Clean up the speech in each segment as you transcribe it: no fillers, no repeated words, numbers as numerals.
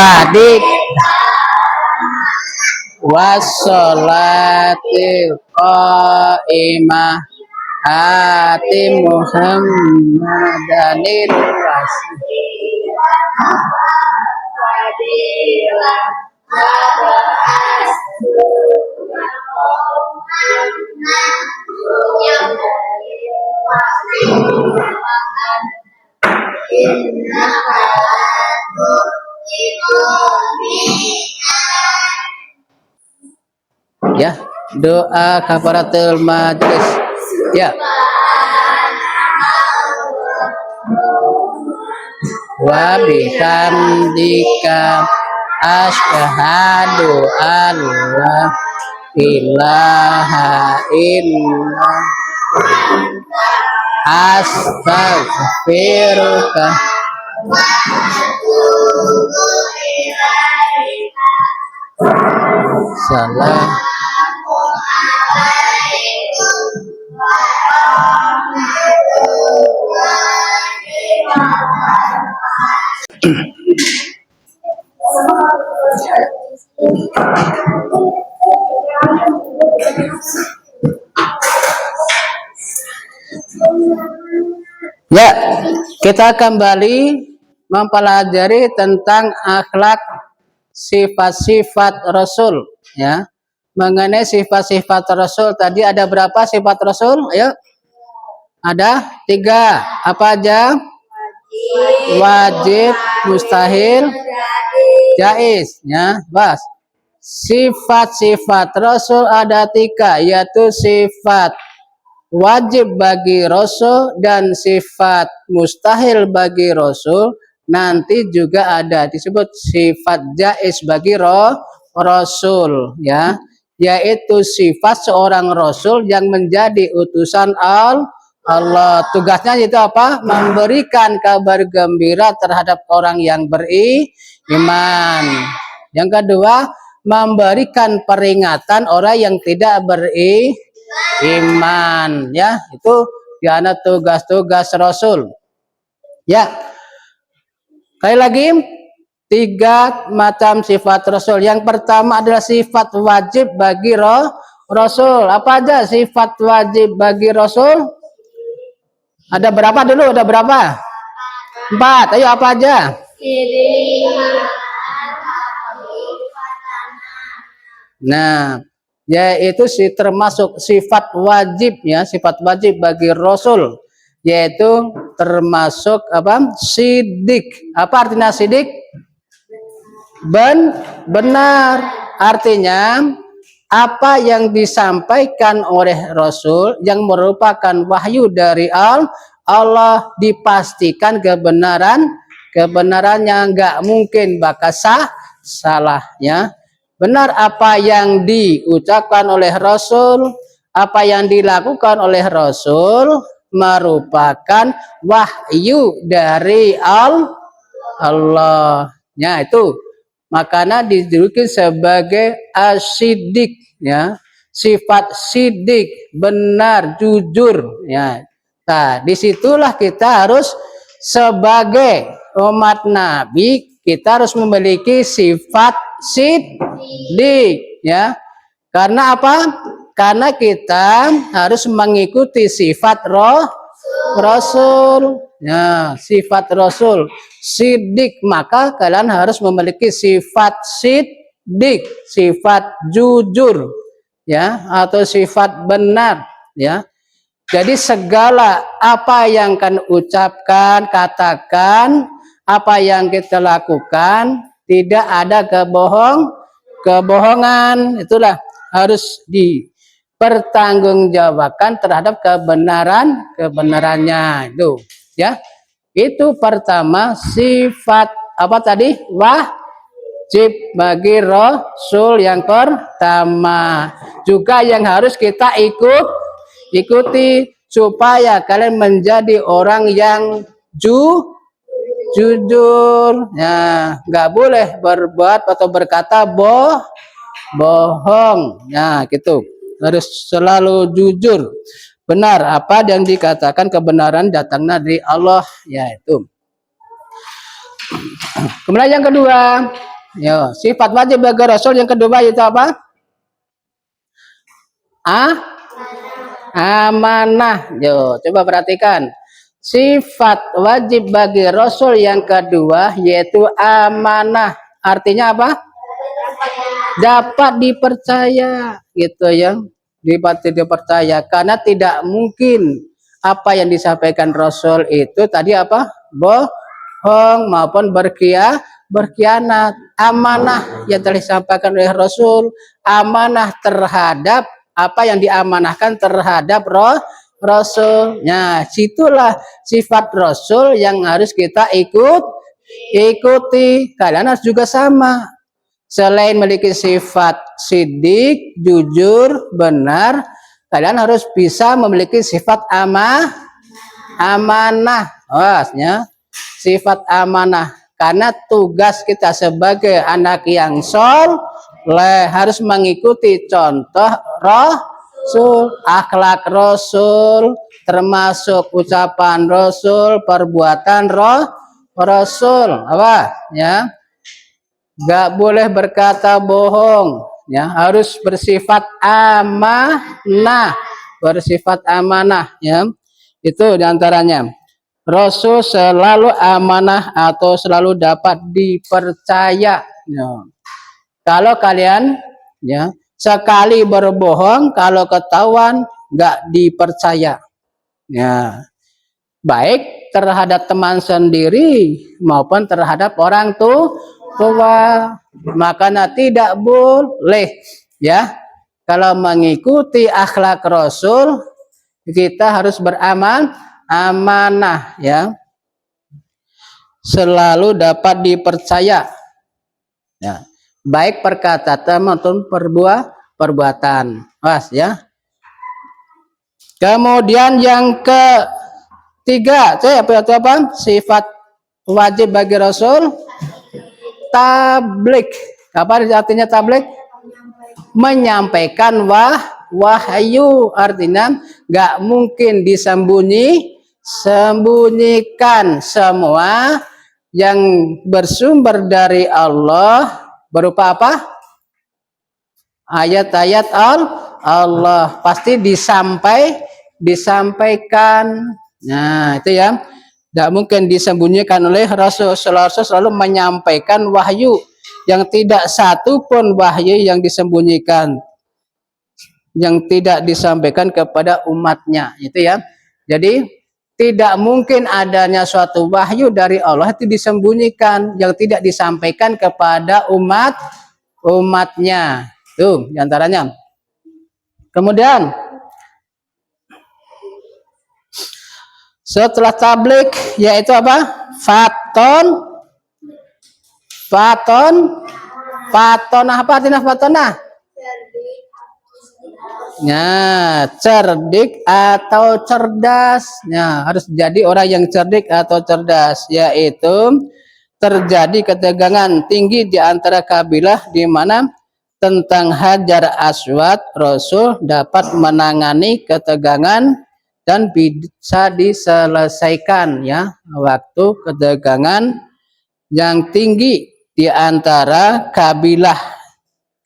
adik wassalatil qaimah ati Muhammadanil rasul ya, doa kafaratul majlis ya. Wa bihamdika asyhadu an la ilaha illa astaghfiruka salam. Ya, kita kembali mempelajari tentang akhlak sifat-sifat Rasul ya. Mengenai sifat-sifat Rasul tadi ada berapa sifat Rasul? Ayo. Ada 3. Apa aja? Wajib, mustahil, jaiz ya. Bas. Sifat-sifat Rasul ada 3, yaitu sifat wajib bagi Rasul dan sifat mustahil bagi Rasul. Nanti juga ada disebut sifat jaiz bagi Rasul ya, yaitu sifat seorang Rasul yang menjadi utusan Allah. Tugasnya itu apa? Memberikan kabar gembira terhadap orang yang beriman. Yang kedua, memberikan peringatan orang yang tidak beriman ya. Itu diana tugas-tugas Rasul ya. Sekali lagi 3 macam sifat Rasul. Yang pertama adalah sifat wajib bagi Rasul. Apa aja sifat wajib bagi Rasul? Ada berapa dulu? Ada berapa? 4. Ayo apa aja? Nah, yaitu termasuk sifat wajib ya, sifat wajib bagi Rasul, yaitu termasuk apa? Sidik. Apa artinya sidik? Benar. Artinya apa yang disampaikan oleh Rasul yang merupakan wahyu dari Allah dipastikan kebenarannya, nggak mungkin bakal salahnya. Benar apa yang diucapkan oleh Rasul, apa yang dilakukan oleh Rasul merupakan wahyu dari Allah. Ya, itu makanya dijuluki sebagai as-siddiq ya, sifat sidik, benar, jujur ya. Nah, disitulah kita harus sebagai umat Nabi, kita harus memiliki sifat siddiq ya. Karena apa? Karena kita harus mengikuti sifat Rasul ya, sifat Rasul siddiq, maka kalian harus memiliki sifat siddiq, sifat jujur ya, atau sifat benar ya. Jadi segala apa yang kan ucapkan, katakan, apa yang kita lakukan, tidak ada kebohongan. Itulah harus dipertanggungjawabkan terhadap kebenarannya itu ya. Itu pertama sifat apa tadi? Wajib bagi Rasul yang pertama. Juga yang harus kita ikuti supaya kalian menjadi orang yang jujur ya, nggak boleh berbuat atau berkata bohong ya, gitu. Harus selalu jujur, benar apa yang dikatakan, kebenaran datangnya dari Allah ya. Itu kemudian yang kedua, Yo, sifat wajib bagi Rasul yang kedua itu apa? Amanah. Yo, coba perhatikan. Sifat wajib bagi Rasul yang kedua yaitu amanah. Artinya apa? Dapat dipercaya, gitu ya. Dapat dipercaya karena tidak mungkin apa yang disampaikan Rasul itu tadi apa? Bohong maupun berkhianat. Amanah yang telah disampaikan oleh Rasul, amanah terhadap apa yang diamanahkan terhadap Rasulnya. Situlah sifat Rasul yang harus kita ikuti. Kalian harus juga sama. Selain memiliki sifat sidik, jujur, benar, kalian harus bisa memiliki sifat amanah. Wasnya, sifat amanah. Karena tugas kita sebagai anak yang soleh harus mengikuti contoh Rasul, akhlak Rasul, termasuk ucapan Rasul, perbuatan Rasul. Apa? Ya. Gak boleh berkata bohong, ya, harus bersifat amanah, ya. Itu diantaranya. Rasul selalu amanah atau selalu dapat dipercaya. Ya. Kalau kalian, ya, sekali berbohong, kalau ketahuan gak dipercaya, ya, baik terhadap teman sendiri maupun terhadap orang tua. Makanya tidak boleh, ya, kalau mengikuti akhlak Rasul kita harus amanah, ya, selalu dapat dipercaya, ya, baik perkataan maupun perbuatan. Was, ya. Kemudian yang ketiga, apa? Sifat wajib bagi Rasul tablik. Apa artinya tablik? Menyampaikan wahyu. Artinya nggak mungkin sembunyikan semua yang bersumber dari Allah berupa apa? Ayat-ayat Allah pasti disampaikan. Nah, itu ya. Tidak mungkin disembunyikan oleh Rasul. Selalu menyampaikan wahyu yang tidak satu pun wahyu yang disembunyikan, yang tidak disampaikan kepada umatnya. Itu ya. Jadi tidak mungkin adanya suatu wahyu dari Allah itu disembunyikan, yang tidak disampaikan kepada umatnya. Itu diantaranya. Kemudian setelah tablik yaitu apa? Fatonah apa artinya fatonah? Ya, cerdik atau cerdas. Ya, harus jadi orang yang cerdik atau cerdas, yaitu terjadi ketegangan tinggi di antara kabilah di mana tentang Hajar Aswad Rasul dapat menangani ketegangan dan bisa diselesaikan, ya, waktu ketegangan yang tinggi di antara kabilah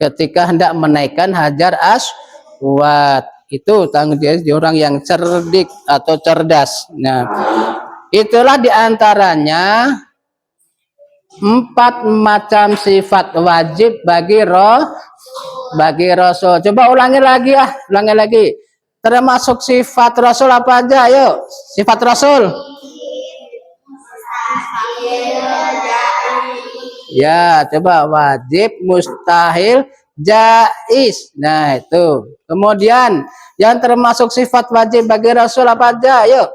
ketika hendak menaikkan Hajar Aswad. Itu tanggung jawab orang yang cerdik atau cerdas. Nah, itulah diantaranya 4 macam sifat wajib bagi Rasul. Coba ulangi lagi. Termasuk sifat Rasul apa aja? Ayo, sifat Rasul. Ya, coba wajib, mustahil, jaiz. Nah, itu. Kemudian yang termasuk sifat wajib bagi Rasul apa aja? Ayo.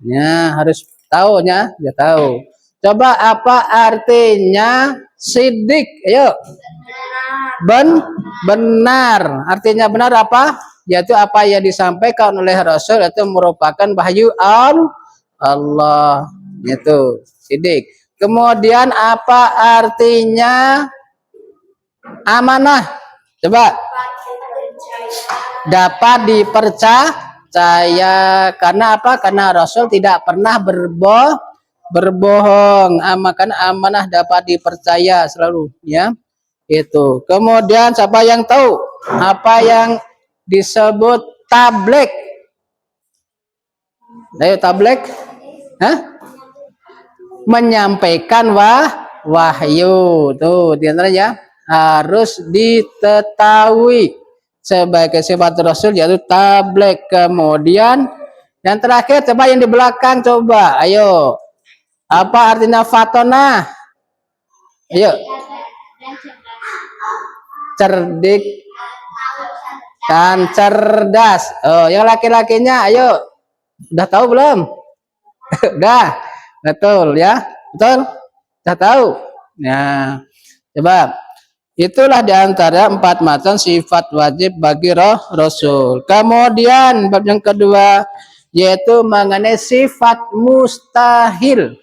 Ya, harus tahu ya, tahu. Coba apa artinya sidik? Ayo. Benar. Artinya benar apa? Yaitu apa yang disampaikan oleh Rasul itu merupakan wahyu Allah. Itu sidik. Kemudian apa artinya amanah? Coba. Dapat dipercaya. dipercaya. Karena apa? Karena Rasul tidak pernah berbohong. Karena amanah dapat dipercaya selalu, ya. Itu. Kemudian siapa yang tahu apa yang disebut tabligh? Ayo tabligh. Hah? Menyampaikan wahyu. Tuh, diantaranya harus diketahui sebagai sifat Rasul yaitu tabligh. Kemudian yang terakhir coba yang di belakang coba. Ayo. Apa artinya fatona? Ayo. Cerdik dan cerdas. Oh, yang laki-lakinya ayo. Udah tahu belum? Udah. Betul ya? Betul? Udah tahu? Nah, coba. Itulah diantara 4 macam sifat wajib bagi Rasul. Kemudian bab yang kedua yaitu mengenai sifat mustahil.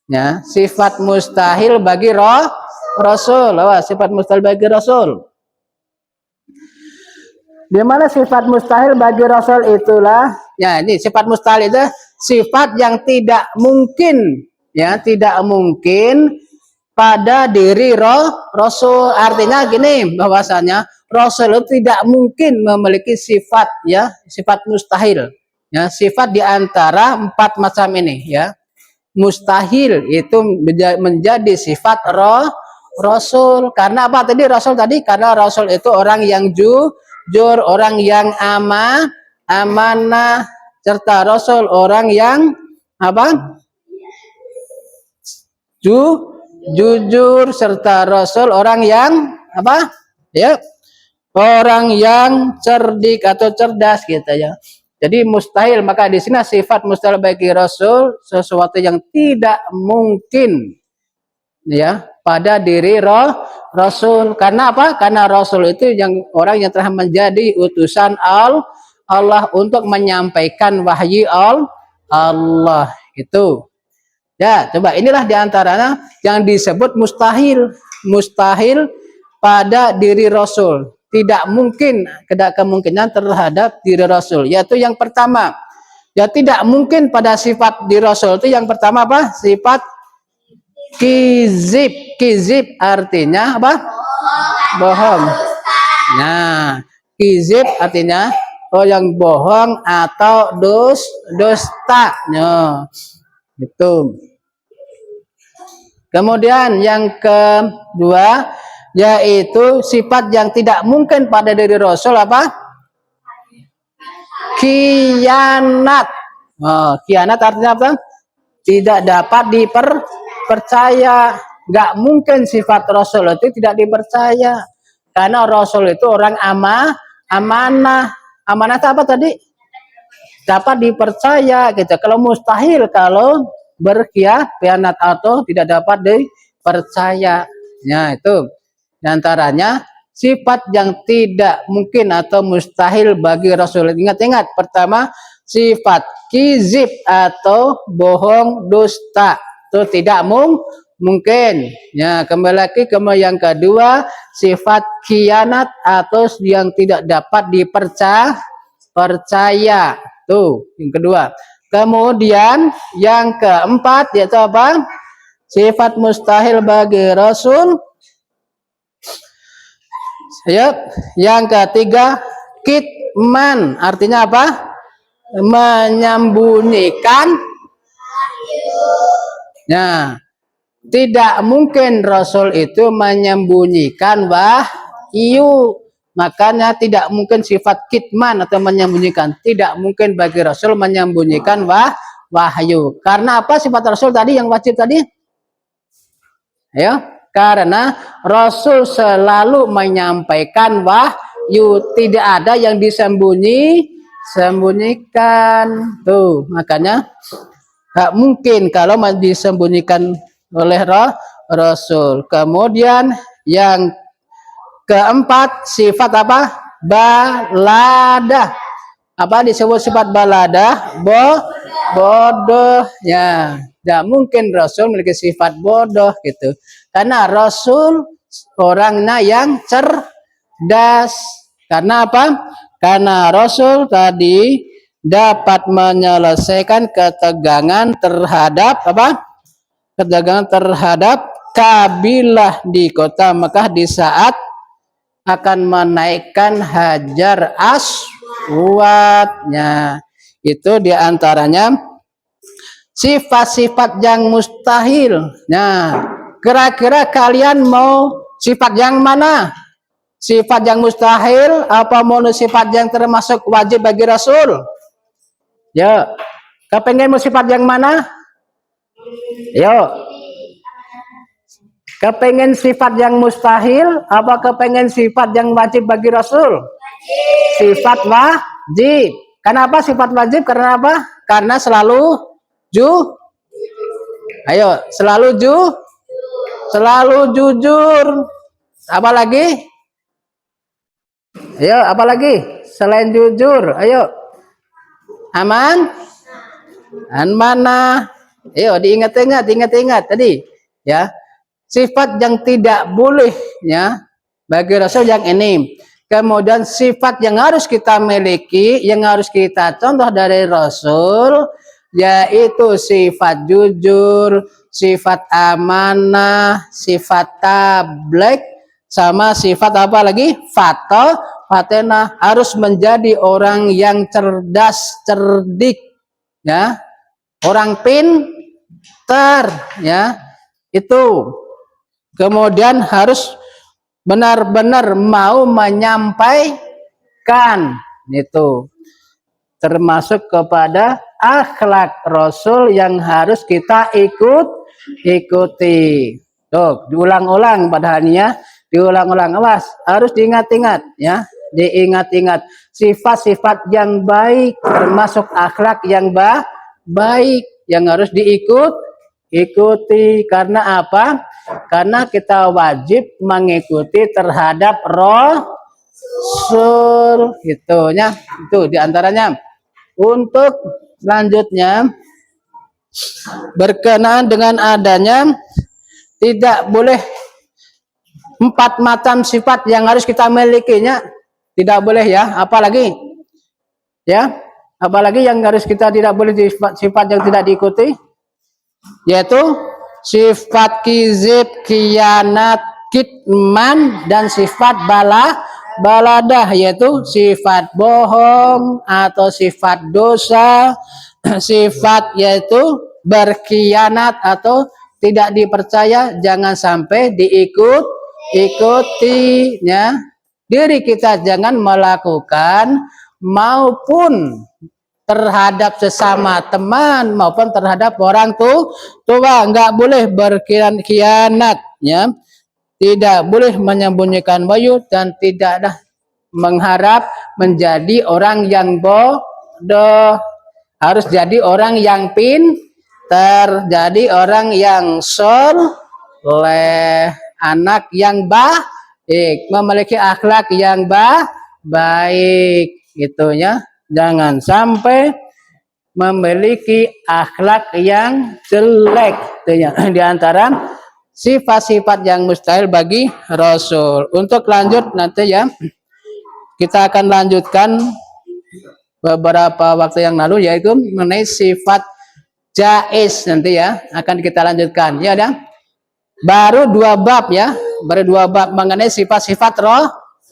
Ya, sifat mustahil bagi Rasul. Sifat mustahil bagi Rasul. Di mana sifat mustahil bagi Rasul itulah, ya ini sifat mustahil itu sifat yang tidak mungkin, ya tidak mungkin pada diri Rasul. Artinya gini, bahwasanya Rasul itu tidak mungkin memiliki sifat, ya sifat mustahil, ya sifat diantara 4 macam ini, ya mustahil itu menjadi sifat Rasul. Karena apa tadi Rasul tadi? Karena Rasul itu orang yang jujur, orang yang amanah, serta Rasul orang yang apa? Jujur, serta Rasul orang yang apa? Ya, orang yang cerdik atau cerdas gitu ya. Jadi mustahil, maka di sini sifat mustahil bagi Rasul sesuatu yang tidak mungkin, ya pada diri Rasul. Karena apa? Karena Rasul itu yang orang yang telah menjadi utusan Allah untuk menyampaikan wahyu Allah itu. Ya, coba inilah diantaranya yang disebut mustahil. Mustahil pada diri Rasul. Tidak mungkin, tidak kemungkinan terhadap diri Rasul. Yaitu yang pertama, ya tidak mungkin pada sifat diri Rasul itu yang pertama apa? Sifat kizib. Kizib artinya apa? Bohong. Nah, kizib artinya yang bohong atau dusta. Nah, itu. Kemudian yang kedua yaitu sifat yang tidak mungkin pada diri Rasul apa? Khianat. Oh, khianat artinya apa? Tidak dapat dipercaya. Nggak mungkin sifat Rasul itu tidak dipercaya. Karena Rasul itu orang amanah. Amanah itu apa tadi? Dapat dipercaya gitu. Kalau mustahil kalau berkhianat atau tidak dapat dipercaya. Ya, itu. Di antaranya sifat yang tidak mungkin atau mustahil bagi Rasul. Ingat-ingat, pertama sifat kizib atau bohong dusta. Itu tidak mungkin. Ya, kembali lagi ke yang kedua, sifat khianat atau yang tidak dapat dipercaya. Tuh, yang kedua. Kemudian yang keempat yaitu apa? Sifat mustahil bagi Rasul. Ya, yang ketiga kitman, artinya apa? Menyembunyikan. Nah, tidak mungkin Rasul itu menyembunyikan wahyu. Makanya tidak mungkin sifat kitman atau menyembunyikan. Tidak mungkin bagi Rasul menyembunyikan wahyu. Karena apa sifat Rasul tadi yang wajib tadi? Ya, karena Rasul selalu menyampaikan wahyu, tidak ada yang disembunyikan. Tuh, makanya gak mungkin kalau disembunyikan oleh Rasul. Kemudian yang keempat sifat apa? Balada. Apa disebut sifat balada? Bodoh. Ya, tidak mungkin Rasul memiliki sifat bodoh gitu. Karena Rasul orangnya yang cerdas. Karena apa? Karena Rasul tadi dapat menyelesaikan ketegangan terhadap apa? Ketegangan terhadap kabilah di kota Mekah di saat akan menaikkan Hajar Aswadnya. Itu diantaranya sifat-sifat yang mustahil. Nah, kira-kira kalian mau sifat yang mana? Sifat yang mustahil apa mau sifat yang termasuk wajib bagi Rasul? Ya, kepengen mau sifat yang mana? Yo, kepengen sifat yang mustahil apa kepengen sifat yang wajib bagi Rasul? Sifat wajib. Kenapa sifat wajib? Karena apa? Karena selalu selalu jujur. Apa lagi? Ayo, apa lagi? Selain jujur, ayo. Aman? Amanah. Ayo diingat-ingat tadi, ya. Sifat yang tidak boleh, ya, bagi Rasul yang ini. Kemudian sifat yang harus kita miliki, yang harus kita contoh dari Rasul, yaitu sifat jujur, sifat amanah, sifat tabligh, sama sifat apa lagi? Fatenah, harus menjadi orang yang cerdas, cerdik, ya, orang pintar, ya, itu. Kemudian harus benar-benar mau menyampaikan, itu termasuk kepada akhlak Rasul yang harus kita ikuti. Tuh, diulang-ulang padahalnya, diulang-ulang, awas, harus diingat-ingat, ya, diingat-ingat sifat-sifat yang baik, termasuk akhlak yang baik yang harus ikuti. Karena apa? Karena kita wajib mengikuti terhadap Rasul, itunya. Itu diantaranya. Untuk selanjutnya, berkenaan dengan adanya tidak boleh 4 macam sifat yang harus kita milikinya, tidak boleh, ya. Apalagi, ya, apalagi yang harus kita tidak boleh, sifat yang tidak diikuti, yaitu sifat kizib, khianat, kitman, dan sifat baladah, yaitu sifat bohong atau sifat dosa, sifat yaitu berkhianat atau tidak dipercaya, jangan sampai diikuti-ya. Diri kita jangan melakukan maupun terhadap sesama teman maupun terhadap orang tua, nggak boleh berkhianat, ya, tidak boleh menyembunyikan wahyu, dan tidaklah mengharap menjadi orang yang bodoh, harus jadi orang yang pintar, jadi orang yang soleh, anak yang baik, memiliki akhlak yang baik, itunya. Jangan sampai memiliki akhlak yang jelek. Di antara sifat-sifat yang mustahil bagi Rasul. Untuk lanjut nanti, ya, kita akan lanjutkan beberapa waktu yang lalu, yaitu mengenai sifat jaiz, nanti, ya, akan kita lanjutkan, ya. Baru 2 bab, ya, baru 2 bab mengenai sifat-sifat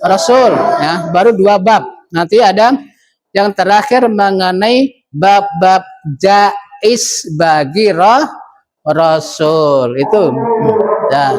Rasul, ya, baru 2 bab. Nanti ada yang terakhir mengenai bab-bab jaiz bagi Rasul. Itu, ya.